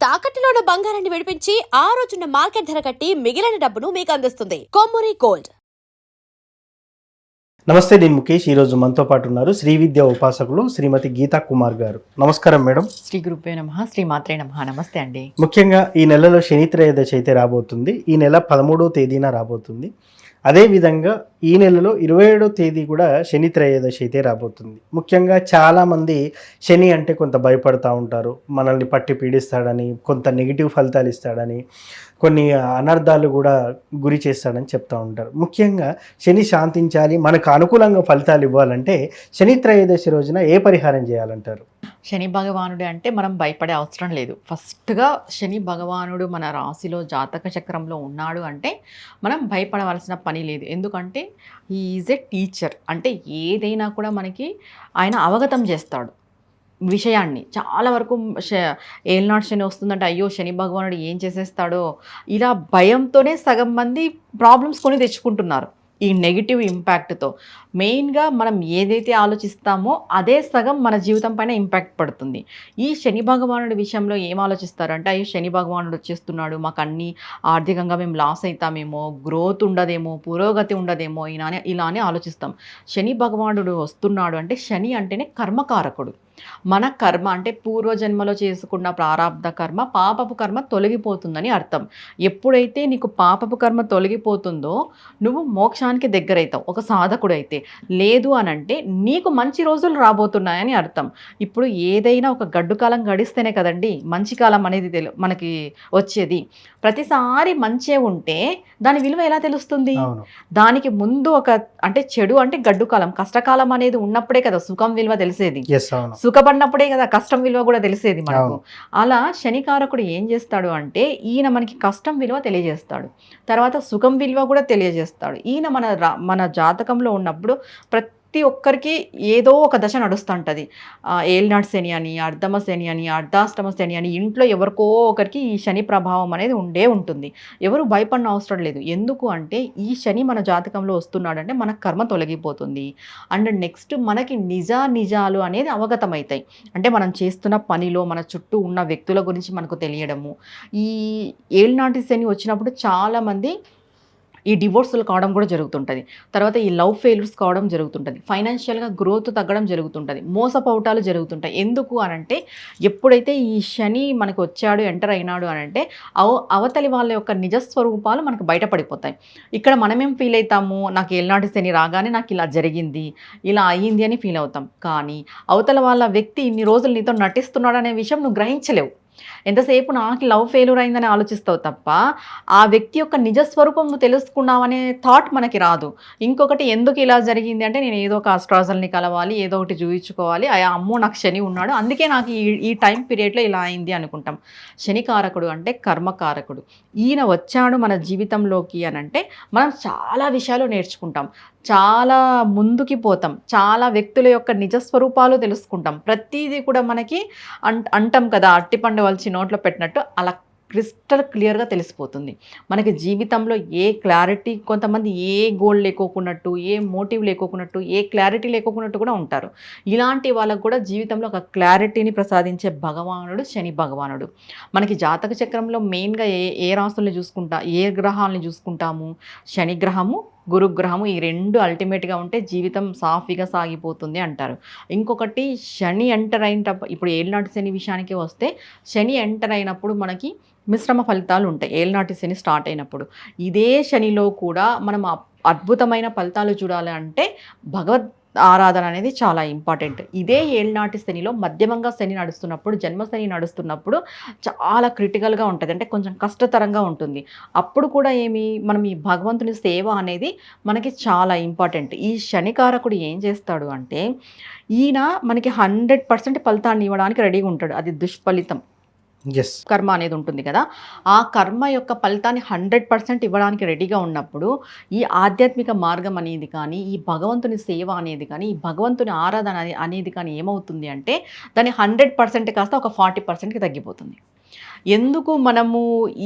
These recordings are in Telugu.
తాకట్టులో ఉన్న బంగారాన్ని విడిపించి ఆ రోజున్న మార్కెట్ ధర కట్టి మిగిలిన డబ్బును మీకు అందిస్తుంది కొమ్మూరి గోల్డ్. నమస్తే, నేను ముఖేష్. ఈరోజు మనతో పాటు ఉన్నారు శ్రీ విద్య ఉపాసకులు శ్రీమతి గీతా కుమార్ గారు. నమస్కారం మేడం. శ్రీ గురుభ్యో నమః, శ్రీ మాత్రే నమః. నమస్తే అండి. ముఖ్యంగా ఈ నెలలో శని త్రయోదశి అయితే రాబోతుంది. ఈ నెల 13వ తేదీన రాబోతుంది. అదేవిధంగా ఈ నెలలో 27వ తేదీ కూడా శని త్రయోదశి అయితే రాబోతుంది. ముఖ్యంగా చాలామంది శని అంటే కొంత భయపడతా ఉంటారు. మనల్ని పట్టి పీడిస్తాడని, కొంత నెగిటివ్ ఫలితాలు ఇస్తాడని, కొన్ని అనర్థాలు కూడా గురి చేస్తాడని చెప్తూ ఉంటారు. ముఖ్యంగా శని శాంతించాలి, మనకు అనుకూలంగా ఫలితాలు ఇవ్వాలంటే శని త్రయోదశి రోజున ఏ పరిహారం చేయాలంటారు? శని భగవానుడు అంటే మనం భయపడే అవసరం లేదు. ఫస్ట్గా శని భగవానుడు మన రాశిలో జాతక చక్రంలో ఉన్నాడు అంటే మనం భయపడవలసిన పని లేదు. ఎందుకంటే హీ ఈజ్ ఎ టీచర్. అంటే ఏదైనా కూడా మనకి ఆయన అవగతం చేస్తాడు విషయాన్ని. చాలా వరకు ఏలినాడు శని వస్తుందంటే అయ్యో శని భగవానుడు ఏం చేసేస్తాడో, ఇలా భయంతోనే సగం మంది ప్రాబ్లమ్స్ కొని తెచ్చుకుంటున్నారు ఈ నెగిటివ్ ఇంపాక్ట్తో. మెయిన్గా మనం ఏదైతే ఆలోచిస్తామో అదే సగం మన జీవితం పైన ఇంపాక్ట్ పడుతుంది. ఈ శని భగవానుడి విషయంలో ఏం ఆలోచిస్తారంటే అయ్యో శని భగవానుడు వచ్చేస్తున్నాడు, మాకు అన్నీ ఆర్థికంగా మేము లాస్ అవుతామేమో, గ్రోత్ ఉండదేమో, పురోగతి ఉండదేమో ఇలానే ఆలోచిస్తాం. శని భగవానుడు వస్తున్నాడు అంటే శని అంటేనే కర్మకారకుడు. మన కర్మ అంటే పూర్వజన్మలో చేసుకున్న ప్రారాబ్ధ కర్మ, పాపపు కర్మ తొలగిపోతుందని అర్థం. ఎప్పుడైతే నీకు పాపపు కర్మ తొలగిపోతుందో నువ్వు మోక్షానికి దగ్గరవుతావు ఒక సాధకుడు అయితే. లేదు అనంటే నీకు మంచి రోజులు రాబోతున్నాయని అర్థం. ఇప్పుడు ఏదైనా ఒక గడ్డు కాలం గడిస్తేనే కదండి మంచి కాలం అనేది మనకి వచ్చేది. ప్రతిసారి మంచే ఉంటే దాని విలువ ఎలా తెలుస్తుంది? దానికి ముందు అంటే చెడు అంటే గడ్డు కాలం, కష్టకాలం అనేది ఉన్నప్పుడే కదా సుఖం విలువ తెలిసేది. సుఖపడినప్పుడే కదా కష్టం విలువ కూడా తెలిసేది మనకు. అలా శనికారకుడు ఏం చేస్తాడు అంటే ఈయన మనకి కష్టం విలువ తెలియజేస్తాడు, తర్వాత సుఖం విలువ కూడా తెలియజేస్తాడు. ఈయన మన జాతకంలో ఉన్నప్పుడు ప్రతి ఒక్కరికి ఏదో ఒక దశ నడుస్తుంటుంది. ఏలినాడు శని అని, అర్ధమ శని అని, అర్ధాష్టమ శని అని, ఇంట్లో ఎవరికో ఒకరికి ఈ శని ప్రభావం అనేది ఉంటుంది. ఎవరు భయపడిన అవసరం లేదు. ఎందుకు అంటే ఈ శని మన జాతకంలో వస్తున్నాడంటే మన కర్మ తొలగిపోతుంది. అండ్ నెక్స్ట్ మనకి నిజాలు అనేది అవగతమవుతాయి. అంటే మనం చేస్తున్న పనిలో మన చుట్టూ ఉన్న వ్యక్తుల గురించి మనకు తెలియడము. ఈ ఏలినాటి శని వచ్చినప్పుడు చాలామంది ఈ డివోర్సులు కావడం కూడా జరుగుతుంటుంది. తర్వాత ఈ లవ్ ఫెయిల్యూర్స్ కావడం జరుగుతుంటుంది. ఫైనాన్షియల్గా గ్రోత్ తగ్గడం జరుగుతుంటుంది. మోసపోవటాలు జరుగుతుంటాయి. ఎందుకు అనంటే ఎప్పుడైతే ఈ శని మనకు వచ్చాడు, ఎంటర్ అయినాడు అనంటే అవతలి వాళ్ళ యొక్క నిజస్వరూపాలు మనకు బయటపడిపోతాయి. ఇక్కడ మనమేం ఫీల్ అవుతాము, నాకు ఏలినాటి శని రాగానే నాకు ఇలా జరిగింది, ఇలా అయ్యింది అని ఫీల్ అవుతాం. కానీ అవతల వాళ్ళ వ్యక్తి ఇన్ని రోజులు నీతో నటిస్తున్నాడు అనే విషయం నువ్వు గ్రహించలేవు. ఎంతసేపు నాకు లవ్ ఫెయిల్యూర్ అయిందని ఆలోచిస్తావు తప్ప ఆ వ్యక్తి యొక్క నిజస్వరూపం నువ్వు తెలుసుకున్నావనే థాట్ మనకి రాదు. ఇంకొకటి ఎందుకు ఇలా జరిగింది అంటే నేను ఏదో ఒక అస్ట్రాజల్ని కలవాలి, ఏదో ఒకటి చూయించుకోవాలి, అమ్మో నాకు శని ఉన్నాడు అందుకే నాకు ఈ టైం పీరియడ్లో ఇలా అయింది అనుకుంటాం. శనికారకుడు అంటే కర్మకారకుడు. ఈయన వచ్చాడు మన జీవితంలోకి అనంటే మనం చాలా విషయాలు నేర్చుకుంటాం, చాలా ముందుకి పోతాం, చాలా వ్యక్తుల యొక్క నిజస్వరూపాలు తెలుసుకుంటాం. ప్రతిదీ కూడా మనకి అంటాం కదా అట్టిపండు వలిచి నోట్లో పెట్టినట్టు అలా క్రిస్టల్ క్లియర్గా తెలిసిపోతుంది. మనకి జీవితంలో ఏ క్లారిటీ, కొంతమంది ఏ గోల్ లేకోకున్నట్టు, ఏ మోటివ్ లేకోకున్నట్టు, ఏ క్లారిటీ లేకోకున్నట్టు కూడా ఉంటారు. ఇలాంటి వాళ్ళకు కూడా జీవితంలో ఒక క్లారిటీని ప్రసాదించే భగవానుడు శని భగవానుడు. మనకి జాతక చక్రంలో మెయిన్గా ఏ రాసుల్ని ఏ గ్రహాలని చూసుకుంటాము? శని గ్రహము, గురుగ్రహము, ఈ రెండు అల్టిమేట్గా ఉంటే జీవితం సాఫీగా సాగిపోతుంది అంటారు. ఇంకొకటి శని ఎంటర్ అయినప్పుడు, ఇప్పుడు ఏలినాటి శని విషయానికి వస్తే శని ఎంటర్ అయినప్పుడు మనకి మిశ్రమ ఫలితాలు ఉంటాయి. ఏలినాటి శని స్టార్ట్ అయినప్పుడు ఇదే శనిలో కూడా మనం అద్భుతమైన ఫలితాలు చూడాలి అంటే భగవద్ ఆరాధన అనేది చాలా ఇంపార్టెంట్. ఇదే ఏలినాటి శనిలో మధ్యమంగా శని నడుస్తున్నప్పుడు, జన్మశని నడుస్తున్నప్పుడు చాలా క్రిటికల్గా ఉంటుంది, అంటే కొంచెం కష్టతరంగా ఉంటుంది. అప్పుడు కూడా మనం ఈ భగవంతుని సేవ అనేది మనకి చాలా ఇంపార్టెంట్. ఈ శనికారకుడు ఏం చేస్తాడు అంటే ఈయన మనకి 100% ఫలితాన్ని ఇవ్వడానికి రెడీగా ఉంటాడు. అది దుష్ఫలితం కర్మ అనేది ఉంటుంది కదా, ఆ కర్మ యొక్క ఫలితాన్ని 100% ఇవ్వడానికి రెడీగా ఉన్నప్పుడు ఈ ఆధ్యాత్మిక మార్గం అనేది కానీ, ఈ భగవంతుని సేవ అనేది కానీ, ఈ భగవంతుని ఆరాధన అనేది కానీ ఏమవుతుంది అంటే దాన్ని 100% కాస్త ఒక 40%కి తగ్గిపోతుంది. ఎందుకు మనము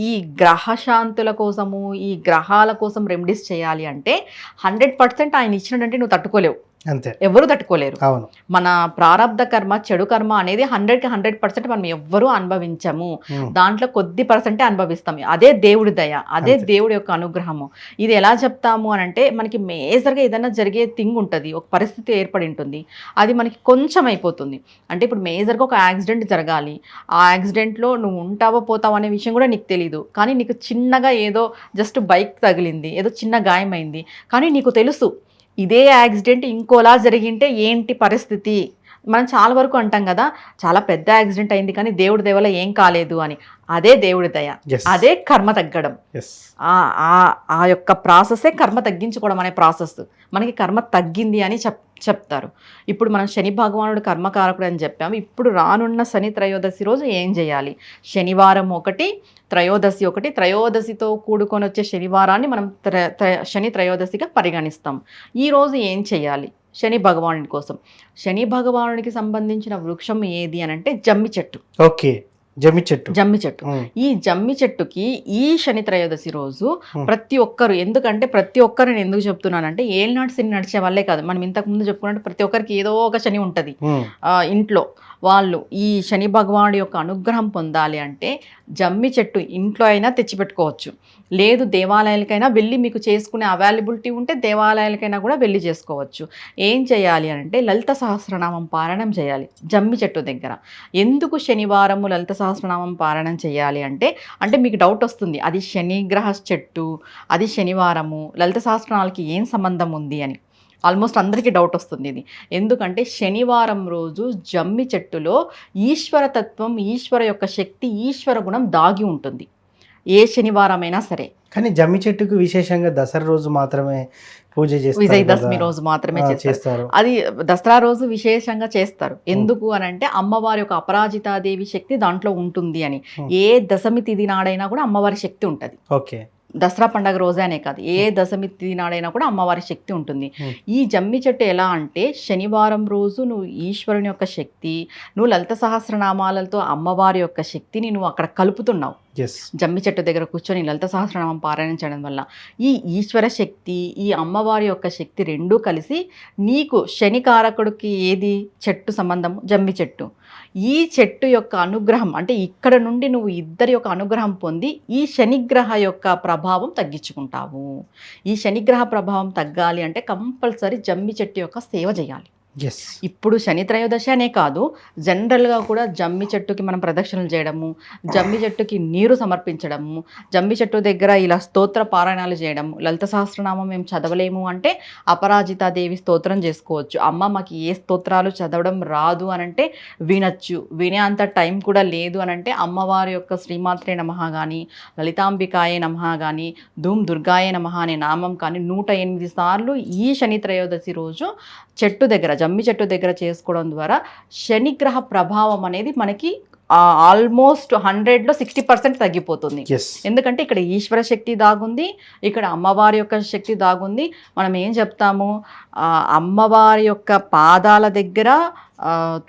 ఈ గ్రహశాంతుల కోసము, ఈ గ్రహాల కోసం రెమెడీస్ చేయాలి అంటే 100% ఆయన ఇచ్చినట్టే నువ్వు తట్టుకోలేవు. అంతే. ఎవరు తట్టుకోలేరు. అవును. మన ప్రారబ్ధ కర్మ, చెడు కర్మ అనేది 100కి 100% మనం ఎవ్వరూ అనుభవించము. దాంట్లో కొద్ది పర్సెంటే అనుభవిస్తాం. అదే దేవుడి దయ, అదే అంతే. దేవుడి యొక్క అనుగ్రహము. ఇది ఎలా చెప్తాము అని అంటే, మనకి మేజర్గా ఏదైనా జరిగే థింగ్ ఉంటుంది, ఒక పరిస్థితి ఏర్పడి ఉంటుంది, అది మనకి కొంచెం అయిపోతుంది. అంటే ఇప్పుడు మేజర్గా ఒక యాక్సిడెంట్ జరగాలి, ఆ యాక్సిడెంట్లో నువ్వు ఉంటావో పోతావో అనే విషయం కూడా నీకు తెలియదు. కానీ నీకు చిన్నగా ఏదో జస్ట్ బైక్ తగిలింది, ఏదో చిన్న గాయమైంది, కానీ నీకు తెలుసు ఇదే యాక్సిడెంట్ ఇంకోలా జరిగింటే ఏంటి పరిస్థితి. మనం చాలా వరకు అంటాం కదా, చాలా పెద్ద యాక్సిడెంట్ అయింది కానీ దేవుడి దయ వల్ల ఏం కాలేదు అని. అదే దేవుడి దయ, Yes. అదే కర్మ తగ్గడం. Yes. ఆ యొక్క ప్రాసెసే కర్మ తగ్గించుకోవడం అనే ప్రాసెస్. మనకి కర్మ తగ్గింది అని చెప్తారు. ఇప్పుడు మనం శని భగవానుడు కర్మకారకుడు అని చెప్పాము. ఇప్పుడు రానున్న శని త్రయోదశి రోజు ఏం చేయాలి? శనివారం ఒకటి, త్రయోదశి ఒకటి. త్రయోదశితో కూడుకొని వచ్చే శనివారాన్ని మనం శని త్రయోదశిగా పరిగణిస్తాం. ఈరోజు ఏం చేయాలి శని భగవానుడి కోసం? శని భగవానుడికి సంబంధించిన వృక్షం ఏది అని అంటే జమ్మి చెట్టు. ఓకే, జమ్మి చెట్టు. జమ్మి చెట్టు. ఈ జమ్మి చెట్టుకి ఈ శని త్రయోదశి రోజు ప్రతి ఒక్కరు, ఎందుకంటే ప్రతి ఒక్కరు నేను ఎందుకు చెప్తున్నానంటే, ఏళ్ళనాటి శని నడిచే వాళ్ళే కాదు, మనం ఇంతకు ముందు చెప్పుకున్నట్టు ప్రతి ఒక్కరికి ఏదో ఒక శని ఉంటుంది ఇంట్లో. వాళ్ళు ఈ శని భగవానుడి యొక్క అనుగ్రహం పొందాలి అంటే జమ్మి చెట్టు ఇంట్లో అయినా తెచ్చిపెట్టుకోవచ్చు, లేదు దేవాలయాలకైనా వెళ్ళి మీకు చేసుకునే అవైలబిలిటీ ఉంటే దేవాలయాలకైనా కూడా వెళ్ళి చేసుకోవచ్చు. ఏం చేయాలి అంటే లలిత సహస్రనామం పారాయణం చేయాలి జమ్మి చెట్టు దగ్గర. ఎందుకు శనివారము లలిత సహస్రనామం పారాయణం చేయాలి అంటే మీకు డౌట్ వస్తుంది, అది శనిగ్రహ చెట్టు, అది శనివారము, లలిత సహస్రనామాలకి ఏం సంబంధం ఉంది అని. ఆల్మోస్ట్ అందరికీ డౌట్ వస్తుంది ఇది. ఎందుకంటే శనివారం రోజు జమ్మి చెట్టులో ఈశ్వరతత్వం, ఈశ్వర యొక్క శక్తి, ఈశ్వర గుణం దాగి ఉంటుంది, ఏ శనివారమైనా సరే. కానీ జమ్మి చెట్టుకు విశేషంగా దసరా రోజు మాత్రమే పూజ చేస్తారు, విజయదశమి రోజు మాత్రమే చేస్తారు. అది దసరా రోజు విశేషంగా చేస్తారు. ఎందుకు అని అంటే అమ్మవారి యొక్క అపరాజితాదేవి శక్తి దాంట్లో ఉంటుంది అని. ఏ దశమి తిథి నాడైనా కూడా అమ్మవారి శక్తి ఉంటుంది. ఓకే, దసరా పండగ రోజేనే కాదు, ఏ దశమి తిథి నాడైనా కూడా అమ్మవారి శక్తి ఉంటుంది. ఈ జమ్మి చెట్టు ఎలా అంటే శనివారం రోజు నువ్వు ఈశ్వరుని యొక్క శక్తి, నువ్వు లలిత సహస్రనామాలతో అమ్మవారి యొక్క శక్తిని నువ్వు అక్కడ కలుపుతున్నావు. జమ్మి చెట్టు దగ్గర కూర్చొని లలిత సహస్రనామం పారాయణం చేయడం వల్ల ఈ ఈశ్వర శక్తి, ఈ అమ్మవారి యొక్క శక్తి రెండూ కలిసి నీకు శనికారకుడికి ఏది చెట్టు సంబంధం? జమ్మి చెట్టు. ఈ చెట్టు యొక్క అనుగ్రహం అంటే ఇక్కడ నుండి నువ్వు ఇద్దరి యొక్క అనుగ్రహం పొంది ఈ శనిగ్రహ యొక్క ప్రభావం తగ్గించుకుంటావు. ఈ శనిగ్రహ ప్రభావం తగ్గాలి అంటే కంపల్సరీ జమ్మి చెట్టు యొక్క సేవ చేయాలి. ఇప్పుడు శని త్రయోదశి అనే కాదు, జనరల్గా కూడా జమ్మి చెట్టుకి మనం ప్రదక్షిణలు చేయడము, జమ్మి చెట్టుకి నీరు సమర్పించడము, జమ్మి చెట్టు దగ్గర ఇలా స్తోత్ర పారాయణాలు చేయడము. లలిత సహస్రనామం మేము చదవలేము అంటే అపరాజితాదేవి స్తోత్రం చేసుకోవచ్చు. అమ్మ మాకు ఏ స్తోత్రాలు చదవడం రాదు అనంటే వినొచ్చు, వినే అంత టైం కూడా లేదు అనంటే అమ్మవారి యొక్క శ్రీమాత్రే నమః కానీ, లలితాంబికాయే నమః కానీ, ధూమ్ దుర్గాయే నమః అనే నామం కానీ 108 సార్లు ఈ శని త్రయోదశి రోజు చెట్టు దగ్గర, జమ్మి చెట్టు దగ్గర చేసుకోవడం ద్వారా శనిగ్రహ ప్రభావం అనేది మనకి ఆల్మోస్ట్ 100లో 60% తగ్గిపోతుంది. ఎందుకంటే ఇక్కడ ఈశ్వర శక్తి దాగుంది, ఇక్కడ అమ్మవారి యొక్క శక్తి దాగుంది. మనం ఏం చెప్తాము, అమ్మవారి యొక్క పాదాల దగ్గర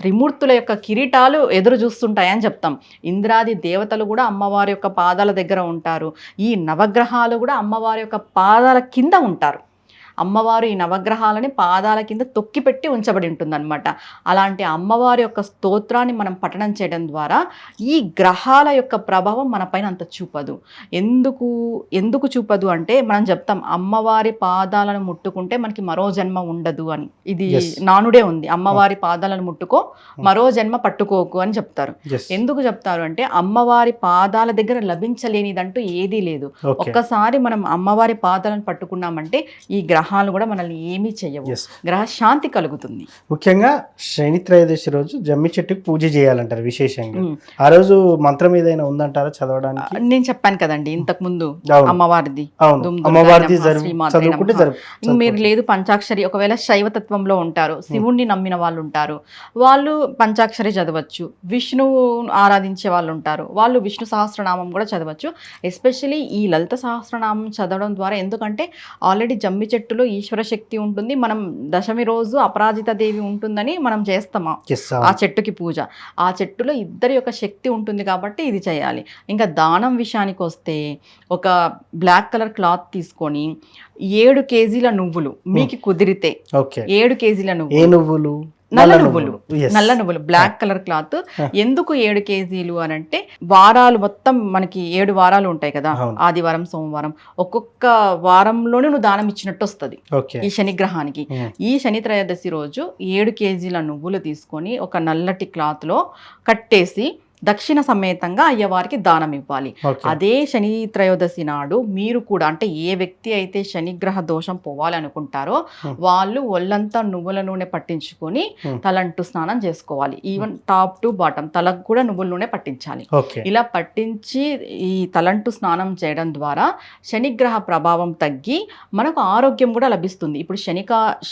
త్రిమూర్తుల యొక్క కిరీటాలు ఎదురు చూస్తుంటాయని చెప్తాం. ఇంద్రాది దేవతలు కూడా అమ్మవారి యొక్క పాదాల దగ్గర ఉంటారు. ఈ నవగ్రహాలు కూడా అమ్మవారి యొక్క పాదాల కింద ఉంటారు. అమ్మవారు ఈ నవగ్రహాలని పాదాల కింద తొక్కిపెట్టి ఉంచబడి ఉంటుందన్నమాట. అలాంటి అమ్మవారి యొక్క స్తోత్రాన్ని మనం పఠనం చేయడం ద్వారా ఈ గ్రహాల యొక్క ప్రభావం మన పైన అంత చూపదు. ఎందుకు చూపదు అంటే మనం చెప్తాం అమ్మవారి పాదాలను ముట్టుకుంటే మనకి మరో జన్మ ఉండదు అని. ఇది నానుడే ఉంది, అమ్మవారి పాదాలను ముట్టుకో మరో జన్మ పట్టుకోకు అని చెప్తారు. ఎందుకు చెప్తారు అంటే అమ్మవారి పాదాల దగ్గర లభించలేనిదంటూ ఏదీ లేదు. ఒక్కసారి మనం అమ్మవారి పాదాలను పట్టుకున్నామంటే ఈ గ్రహాలు కూడా మనల్ని ఏమీ చెయ్యవు, గ్రహ శాంతి కలుగుతుంది. ముఖ్యంగా శని త్రయోదశి రోజు జమ్మి చెట్టుకు పూజ చేయాలంటారు విశేషంగా. ఆ రోజు మంత్రం ఏదైనా ఉందంటారా చదవడానికి? నేను చెప్పాను కదండి ఇంతకు ముందు అమ్మవారిది, మీరు లేదు పంచాక్షరి. ఒకవేళ శైవతత్వంలో ఉంటారు, శివుణ్ణి నమ్మిన వాళ్ళు ఉంటారు, వాళ్ళు పంచాక్షరి చదవచ్చు. విష్ణువు ఆరాధించే వాళ్ళు ఉంటారు, వాళ్ళు విష్ణు సహస్రనామం కూడా చదవచ్చు. ఎస్పెషలీ ఈ లలిత సహస్రనామం చదవడం ద్వారా, ఎందుకంటే ఆల్రెడీ జమ్మి చెట్టులో అందులో ఈశ్వర శక్తి ఉంటుంది. మనం దశమి రోజు అపరాజిత దేవి ఉంటుందని మనం చేస్తామా Yes, ఆ అవును. చెట్టుకి పూజ. ఆ చెట్టులో ఇద్దరి యొక్క శక్తి ఉంటుంది కాబట్టి ఇది చేయాలి. ఇంకా దానం విషయానికి వస్తే ఒక బ్లాక్ కలర్ క్లాత్ తీసుకొని 7 కేజీల నువ్వులు మీకు కుదిరితే ఓకే. 7 కేజీల ఏ నువ్వులు, నువ్వులు? నల్ల నువ్వులు, Yes. నల్ల నువ్వులు బ్లాక్ కలర్ క్లాత్. Huh. ఎందుకు 7 కేజీలు అని అంటే వారాలు మొత్తం మనకి 7 వారాలు ఉంటాయి కదా, అవును. ఆదివారం సోమవారం, ఒక్కొక్క వారంలోనే నువ్వు దానం ఇచ్చినట్టు వస్తుంది ఓకే. ఈ శనిగ్రహానికి. Hmm. ఈ శని త్రయోదశి రోజు 7 కేజీల నువ్వులు తీసుకొని ఒక నల్లటి క్లాత్లో కట్టేసి దక్షిణ సమేతంగా అయ్యవారికి దానం ఇవ్వాలి. ఓకే. అదే శని త్రయోదశి నాడు మీరు కూడా, అంటే ఏ వ్యక్తి అయితే శనిగ్రహ దోషం పోవాలనుకుంటారో వాళ్ళు ఒళ్ళంతా నువ్వుల నూనె పట్టించుకొని తలంటు స్నానం చేసుకోవాలి. ఈవెన్ టాప్ టు బాటమ్ తలకు కూడా నువ్వుల నూనె పట్టించాలి. ఓకే. ఇలా పట్టించి ఈ తలంటు స్నానం చేయడం ద్వారా శనిగ్రహ ప్రభావం తగ్గి మనకు ఆరోగ్యం కూడా లభిస్తుంది. ఇప్పుడు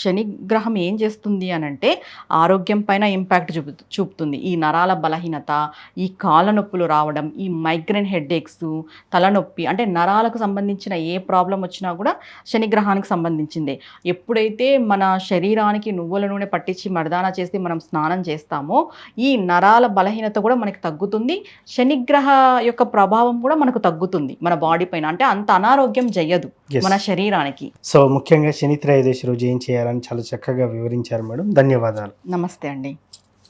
శనిగ్రహం ఏం చేస్తుంది అని అంటే ఆరోగ్యం పైన ఇంపాక్ట్ చూపుతుంది. ఈ నరాల బలహీనత, ఈ కాళ్ళ నొప్పులు రావడం, ఈ మైగ్రేన్ హెడేక్స్, తలనొప్పి, అంటే నరాలకు సంబంధించిన ఏ ప్రాబ్లం వచ్చినా కూడా శనిగ్రహానికి సంబంధించిందే. ఎప్పుడైతే మన శరీరానికి నువ్వుల నూనె పట్టించి మర్దానా చేసి మనం స్నానం చేస్తామో ఈ నరాల బలహీనత కూడా మనకి తగ్గుతుంది. శనిగ్రహ యొక్క ప్రభావం కూడా మనకు తగ్గుతుంది మన బాడీ పైన. అంటే అంత అనారోగ్యం చెయ్యదు Yes. మన శరీరానికి. సో ముఖ్యంగా శని త్రయోదశి రోజు ఏం చేయాలని చాలా చక్కగా వివరించారు మేడం. ధన్యవాదాలు. నమస్తే అండి.